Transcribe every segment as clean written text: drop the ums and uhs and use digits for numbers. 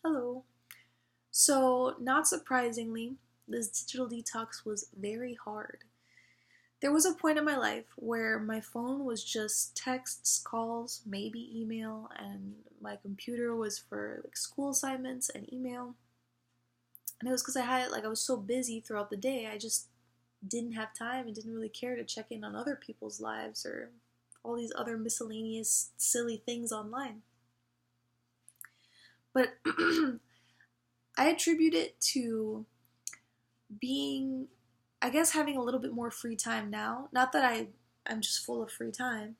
Hello. So, not surprisingly, this digital detox was very hard. There was a point in my life where my phone was just texts, calls, maybe email, and my computer was for like school assignments and email. And it was because I was so busy throughout the day, I just didn't have time and didn't really care to check in on other people's lives or all these other miscellaneous silly things online. But I attribute it to being, I guess, having a little bit more free time now. Not that I'm just full of free time,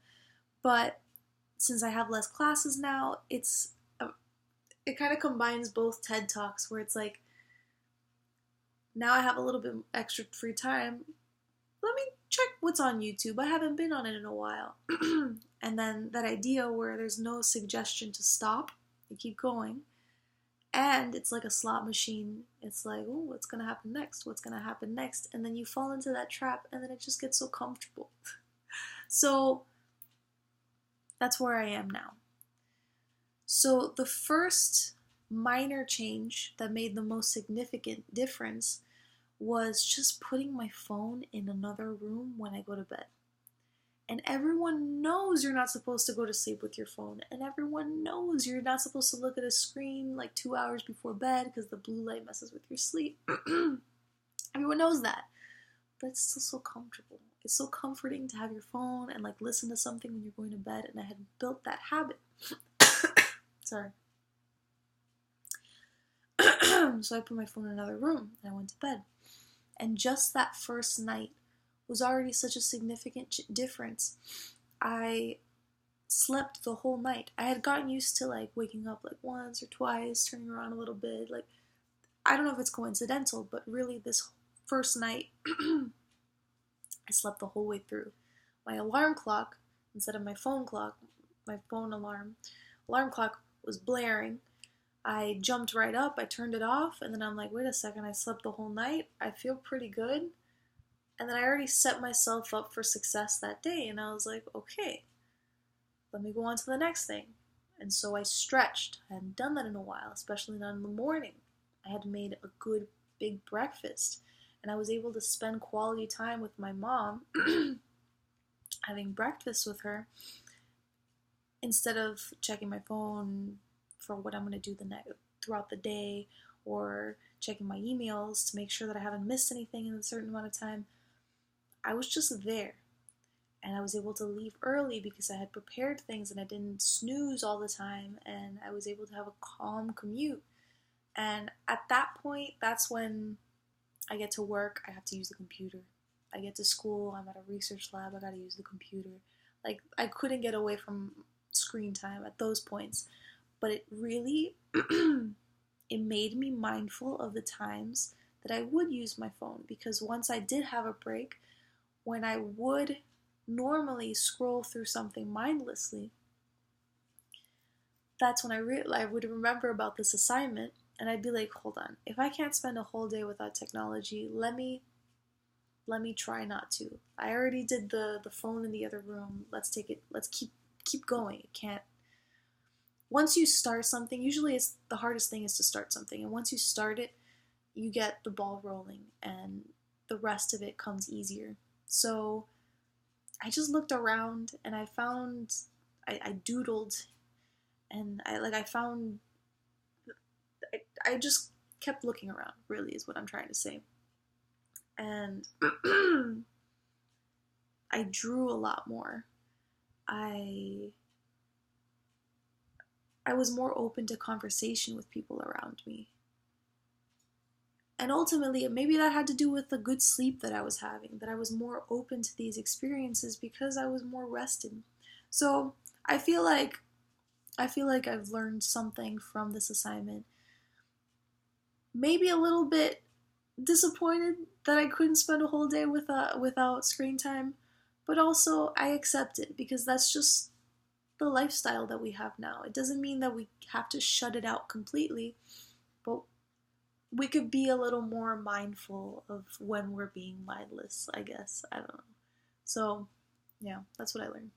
but since I have less classes now, it kind of combines both TED Talks where it's like, now I have a little bit extra free time. Let me check what's on YouTube. I haven't been on it in a while. And then that idea where there's no suggestion to stop, you keep going. And it's like a slot machine. It's like, oh, what's going to happen next? What's going to happen next? And then you fall into that trap, and then it just gets so comfortable. So that's where I am now. So the first minor change that made the most significant difference was just putting my phone in another room when I go to bed. And everyone knows you're not supposed to go to sleep with your phone. And everyone knows you're not supposed to look at a screen like 2 hours before bed because the blue light messes with your sleep. Everyone knows that. But it's still so comfortable. It's so comforting to have your phone and like listen to something when you're going to bed. And I had built that habit. Sorry. So I put my phone in another room and I went to bed. And just that first night was already such a significant difference. I slept the whole night. I had gotten used to like waking up like once or twice, turning around a little bit. Like, I don't know if it's coincidental, but really this first night, I slept the whole way through. My alarm clock, instead of my phone alarm clock was blaring. I jumped right up, I turned it off, and then I'm like, wait a second, I slept the whole night. I feel pretty good. And then I already set myself up for success that day, and I was like, okay, let me go on to the next thing. And so I stretched. I hadn't done that in a while, especially not in the morning. I had made a good big breakfast, and I was able to spend quality time with my mom, having breakfast with her, instead of checking my phone for what I'm going to do throughout the day, or checking my emails to make sure that I haven't missed anything in a certain amount of time. I was just there, and I was able to leave early because I had prepared things and I didn't snooze all the time, and I was able to have a calm commute. And at that point, that's when I get to work, I have to use the computer. I get to school, I'm at a research lab, I gotta use the computer. Like, I couldn't get away from screen time at those points, but it really, it made me mindful of the times that I would use my phone, because once I did have a break, when I would normally scroll through something mindlessly, that's when I would remember about this assignment, and I'd be like, hold on, if I can't spend a whole day without technology, let me try not to. I already did the phone in the other room. Let's keep going. It can't. Once you start something, usually it's the hardest thing is to start something, and once you start it, you get the ball rolling, and the rest of it comes easier. So I just looked around and I found, I doodled, and I just kept looking around, really, is what I'm trying to say. And I drew a lot more. I was more open to conversation with people around me. And ultimately, maybe that had to do with the good sleep that I was having, that I was more open to these experiences because I was more rested. So I feel like I've learned something from this assignment. Maybe a little bit disappointed that I couldn't spend a whole day without screen time, but also I accept it because that's just the lifestyle that we have now. It doesn't mean that we have to shut it out completely, but we could be a little more mindful of when we're being mindless, I guess. I don't know. So, yeah, that's what I learned.